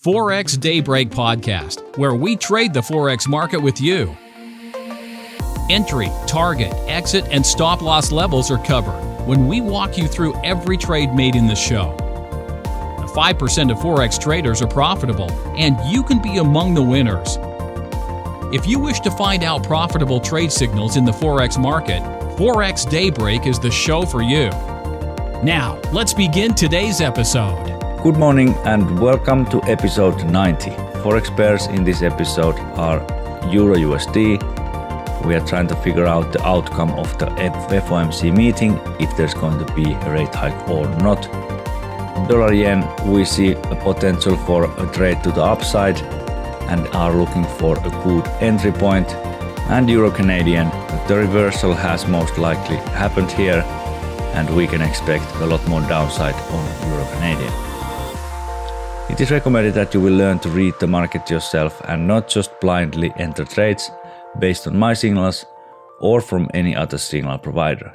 Forex Daybreak podcast, where we trade the Forex market with you. Entry, target, exit, and stop loss levels are covered when we walk you through every trade made in the show. 5% of Forex traders are profitable, and you can be among the winners. If you wish to find out profitable trade signals in the Forex market, Forex Daybreak is the show for you. Now, let's begin today's episode. Good morning and welcome to episode 90. Forex pairs in this episode are EURUSD. We are trying to figure out the outcome of the FOMC meeting, if there's going to be a rate hike or not. Dollar yen, we see a potential for a trade to the upside and are looking for a good entry point. And Euro Canadian, the reversal has most likely happened here and we can expect a lot more downside on Euro Canadian. It is recommended that you will learn to read the market yourself and not just blindly enter trades based on my signals or from any other signal provider.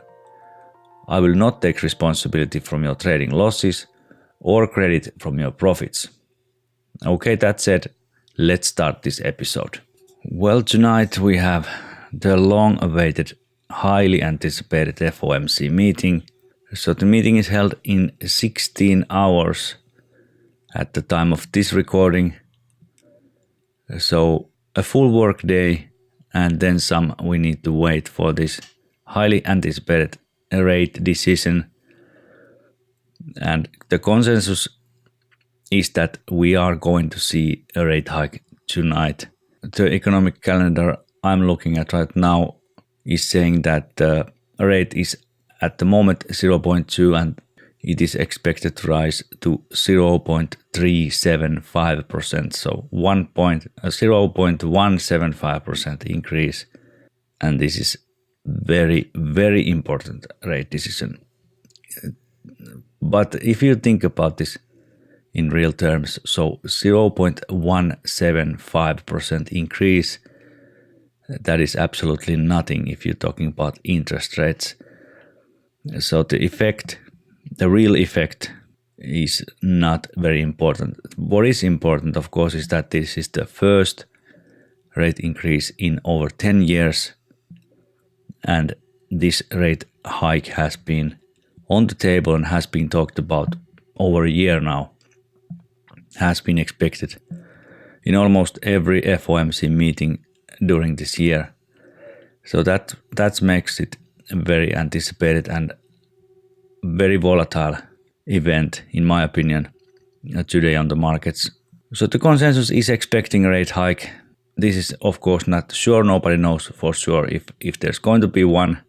I will not take responsibility from your trading losses or credit from your profits. Okay, that said, let's start this episode. Well, tonight we have the long-awaited, highly anticipated FOMC meeting. So the meeting is held in 16 hours at the time of this recording. So a full work day and then some. We need to wait for this highly anticipated rate decision. And the consensus is that we are going to see a rate hike tonight. The economic calendar I'm looking at right now is saying that the rate is at the moment 0.2 and it is expected to rise to 0.375%, so 0.175% increase. And this is very, very important rate decision. But if you think about this in real terms, so 0.175% increase, that is absolutely nothing if you're talking about interest rates. So the real effect is not very important. What is important, of course, is that this is the first rate increase in over 10 years. And this rate hike has been on the table and has been talked about over a year now. Has been expected in almost every FOMC meeting during this year. So that makes it a very anticipated and very volatile event, in my opinion, today on the markets. So the consensus is expecting a rate hike. This is of course not sure. Nobody knows for sure if there's going to be one.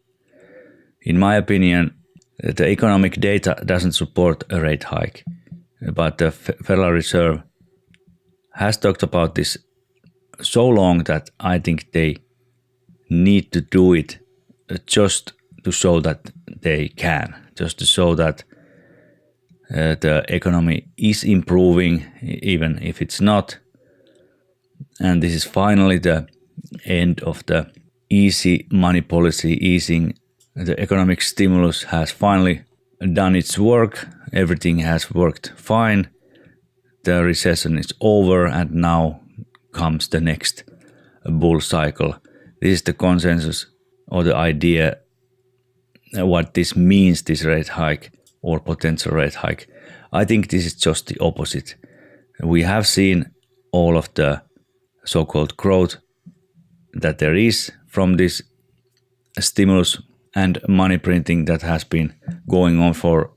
In my opinion, the economic data doesn't support a rate hike, but the Federal Reserve has talked about this so long that I think they need to do it just to show that they can, just to show that the economy is improving, even if it's not. And this is finally the end of the easy money policy easing. The economic stimulus has finally done its work. Everything has worked fine. The recession is over and now comes the next bull cycle. This is the consensus or the idea what this means, this rate hike or potential rate hike. I think this is just the opposite. We have seen all of the so-called growth that there is from this stimulus and money printing that has been going on for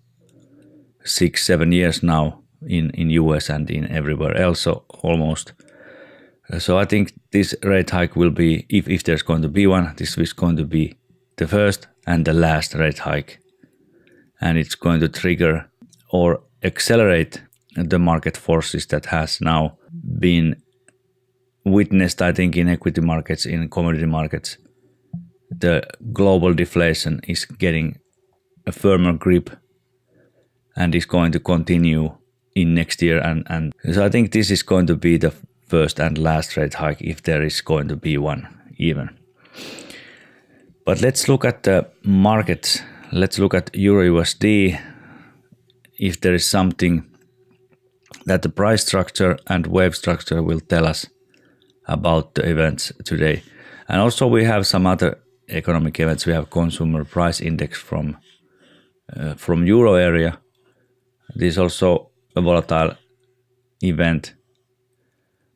6-7 years now in US and in everywhere else, so almost. So I think this rate hike will be, if there's going to be one, this is going to be the first and the last rate hike. And it's going to trigger or accelerate the market forces that has now been witnessed, I think, in equity markets, in commodity markets. The global deflation is getting a firmer grip and is going to continue in next year. And so I think this is going to be the first and last rate hike, if there is going to be one even. But let's look at the markets. Let's look at EURUSD. If there is something that the price structure and wave structure will tell us about the events today. And also we have some other economic events. We have consumer price index from euro area. This is also a volatile event.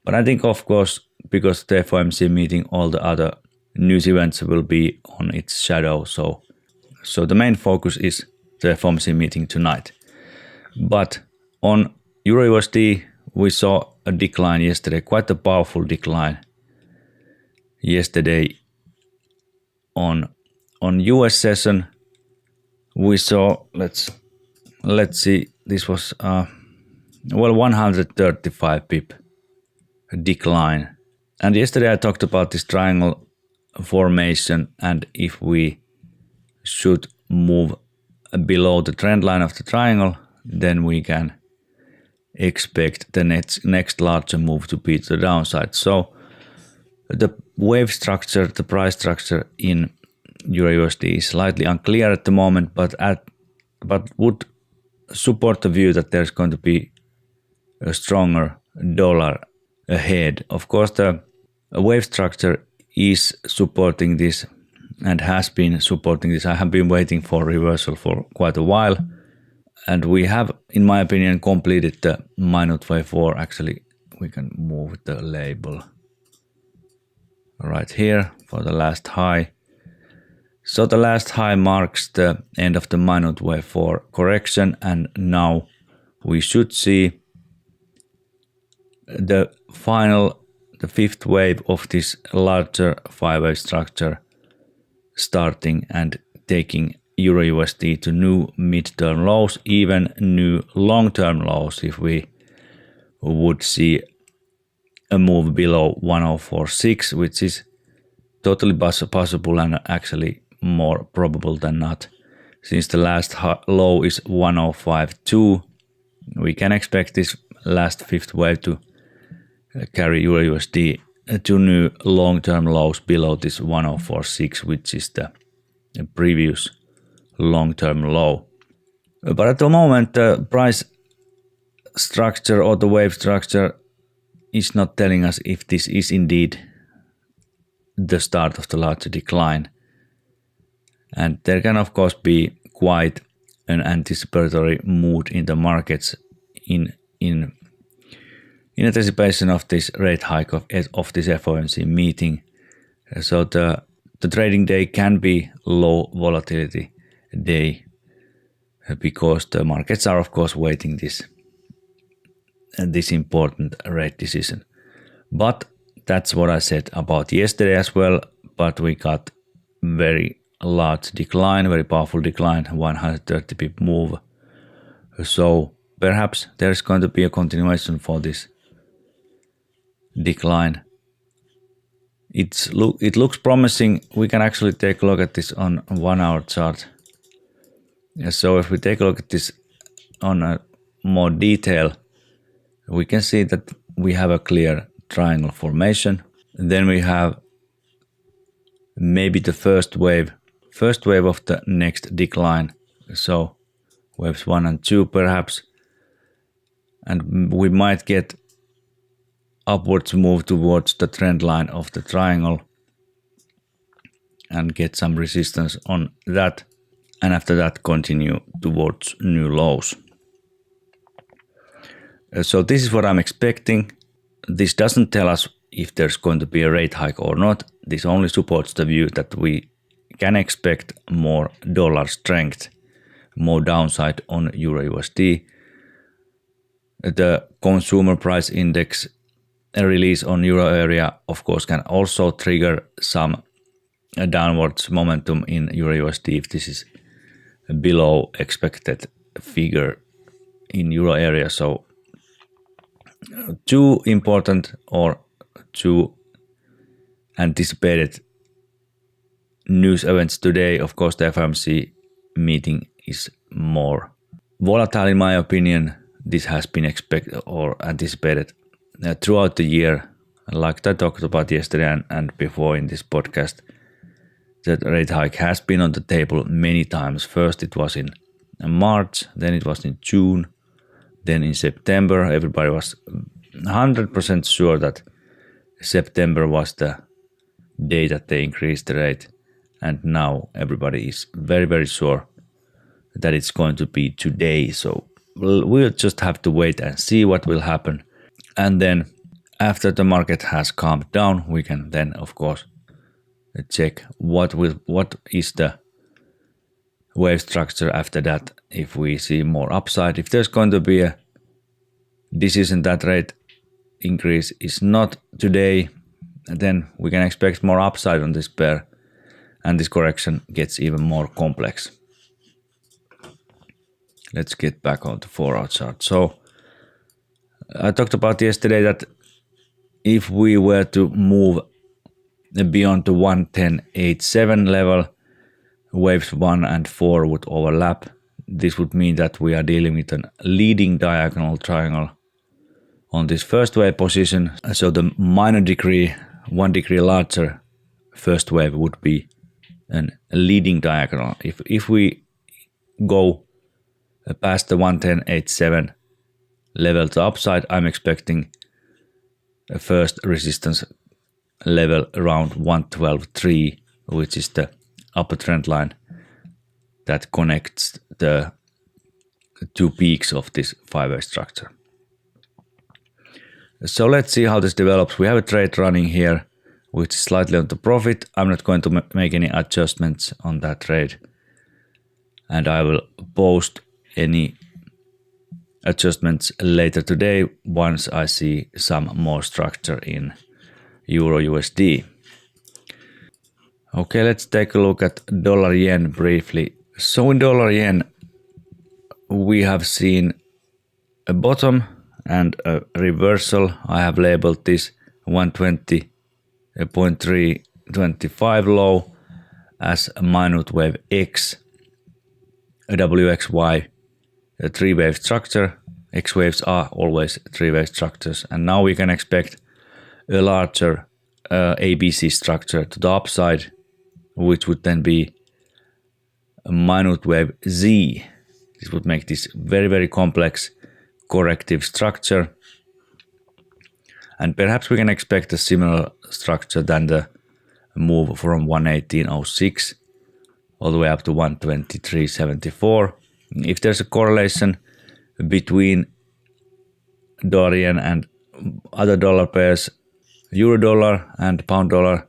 But I think, of course, because the FOMC meeting, all the other news events will be on its shadow. So the main focus is the FOMC meeting tonight. But on EURUSD, we saw a decline yesterday, quite a powerful decline yesterday. On US session, we saw, let's see, this was 135 pip decline. And yesterday I talked about this triangle formation, and if we should move below the trend line of the triangle, then we can expect the next larger move to be to the downside. So the wave structure, the price structure in EURUSD is slightly unclear at the moment, but would support the view that there's going to be a stronger dollar ahead. Of course, the wave structure is supporting this and has been supporting this. I have been waiting for reversal for quite a while, and we have, in my opinion, completed the minute wave 4. Actually, we can move the label right here for the last high. So the last high marks the end of the minute wave 4 correction, and now we should see the fifth wave of this larger 5-wave structure starting and taking EURUSD to new midterm lows, even new long-term lows, if we would see a move below 104.6, which is totally possible and actually more probable than not. Since the last low is 105.2, we can expect this last fifth wave to carry EURUSD to new long-term lows below this 104.6, which is the previous long-term low. But at the moment, the price structure or the wave structure is not telling us if this is indeed the start of the larger decline. And there can, of course, be quite an anticipatory mood in the markets in anticipation of this rate hike of this FOMC meeting. So the trading day can be low volatility day because the markets are, of course, waiting this important rate decision. But that's what I said about yesterday as well. But we got very large decline, very powerful decline, 130 pip move. So perhaps there's going to be a continuation for this decline. It looks promising. We can actually take a look at this on a 1 hour chart. So if we take a look at this on a more detail, we can see that we have a clear triangle formation. Then we have maybe the first wave of the next decline. So waves 1 and 2 perhaps. And we might get upwards move towards the trend line of the triangle and get some resistance on that. And after that continue towards new lows. So this is what I'm expecting. This doesn't tell us if there's going to be a rate hike or not. This only supports the view that we can expect more dollar strength, more downside on EURUSD. The consumer price index release on euro area, of course, can also trigger some downwards momentum in EURUSD if this is below expected figure in euro area. So two important or two anticipated news events today. Of course, the FOMC meeting is more volatile in my opinion. This has been expected or anticipated throughout the year, like I talked about yesterday and before in this podcast. That rate hike has been on the table many times. First it was in March, then it was in June, Then in September, everybody was 100% sure that September was the day that they increased the rate. And now everybody is very, very sure that it's going to be today. So we'll just have to wait and see what will happen. And then after the market has calmed down, we can then, of course, check what is the wave structure after that. If we see more upside, if there's going to be a decision that rate increase is not today, then we can expect more upside on this pair, and this correction gets even more complex. Let's get back on the 4-hour chart. So I talked about yesterday that if we were to move beyond the 110.87 level, waves 1 and 4 would overlap. This would mean that we are dealing with a leading diagonal triangle on this first wave position. So the minor degree, 1 degree larger first wave would be a leading diagonal. If we go past the 110.87 level to upside, I'm expecting a first resistance level around 112.3, which is the upper trend line that connects the two peaks of this 5-way structure. So let's see how this develops. We have a trade running here, which is slightly on the profit. I'm not going to make any adjustments on that trade, and I will post any adjustments later today once I see some more structure in EURUSD. Okay, let's take a look at dollar yen briefly. So in dollar yen, we have seen a bottom and a reversal. I have labeled this 120.325 low as a minute wave X, a WXY, a 3-wave structure. X waves are always 3-wave structures, and now we can expect a larger ABC structure to the upside, which would then be a minute wave Z. This would make this very, very complex corrective structure, and perhaps we can expect a similar structure than the move from 118.06 all the way up to 123.74. If there's a correlation between dollar yen and other dollar pairs, euro dollar and pound dollar,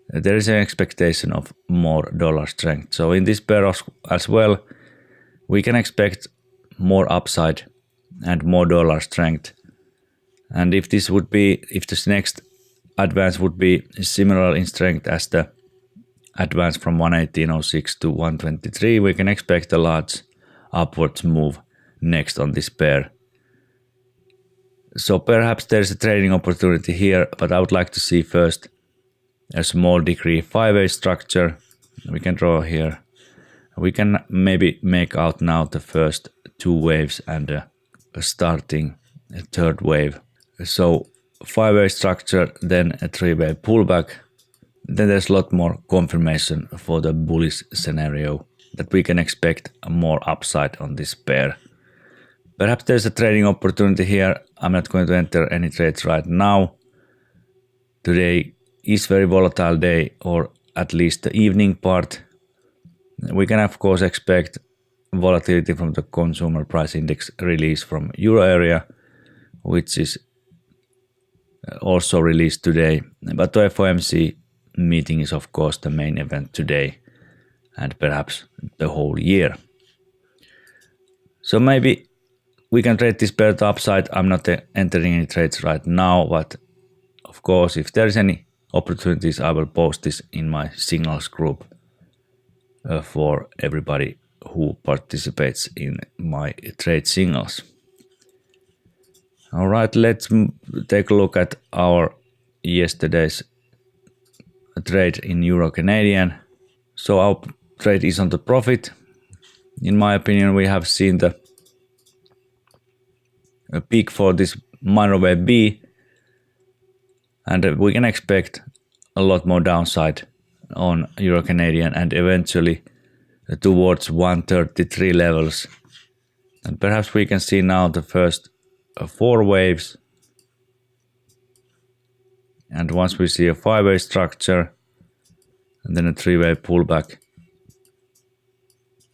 there is an expectation of more dollar strength. So in this pair as well, we can expect more upside and more dollar strength. And if this next advance would be similar in strength as the advance from 118.06 to 123, we can expect a large upwards move next on this pair. So perhaps there's a trading opportunity here, but I would like to see first a small degree 5-way structure. We can draw here. We can maybe make out now the first 2 waves and a starting third wave. So 5-way structure, then a 3-way pullback. Then there's a lot more confirmation for the bullish scenario that we can expect more upside on this pair. Perhaps there's a trading opportunity here. I'm not going to enter any trades right now. Today is very volatile day, or at least the evening part. We can of course expect volatility from the consumer price index release from euro area, which is also released today. But the FOMC meeting is of course the main event today, and perhaps the whole year. So maybe we can trade this pair to upside. I'm not entering any trades right now, but of course if there is any opportunities, I will post this in my signals group for everybody who participates in my trade signals. All right, let's take a look at our yesterday's trade in Euro Canadian. So our trade is on the profit. In my opinion, we have seen the peak for this minor wave B, and we can expect a lot more downside on Euro Canadian and eventually towards 133 levels And perhaps we can see now the first 4 waves. And once we see a 5-way structure and then a 3-way pullback,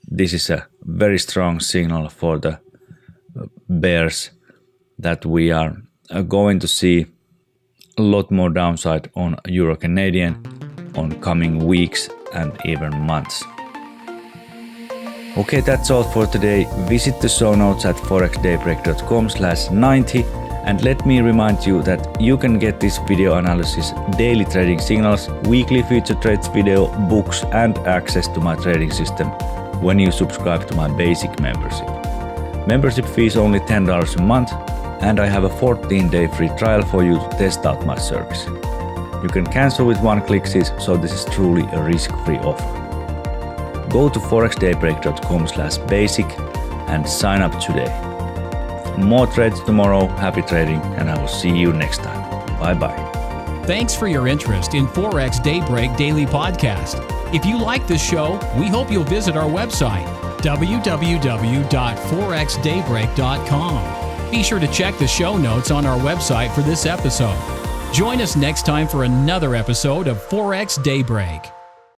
this is a very strong signal for the bears that we are going to see a lot more downside on Euro Canadian on coming weeks and even months. Okay, that's all for today. Visit the show notes at ForexDayBreak.com/90 and let me remind you that you can get this video analysis, daily trading signals, weekly future trades video, books and access to my trading system when you subscribe to my basic membership. Membership fee is only $10 a month and I have a 14-day free trial for you to test out my service. You can cancel with one click, so this is truly a risk-free offer. Go to ForexDayBreak.com/basic and sign up today. More trades tomorrow, happy trading, and I will see you next time. Bye bye. Thanks for your interest in Forex Daybreak Daily Podcast. If you like this show, we hope you'll visit our website, www.ForexDayBreak.com. Be sure to check the show notes on our website for this episode. Join us next time for another episode of Forex Daybreak.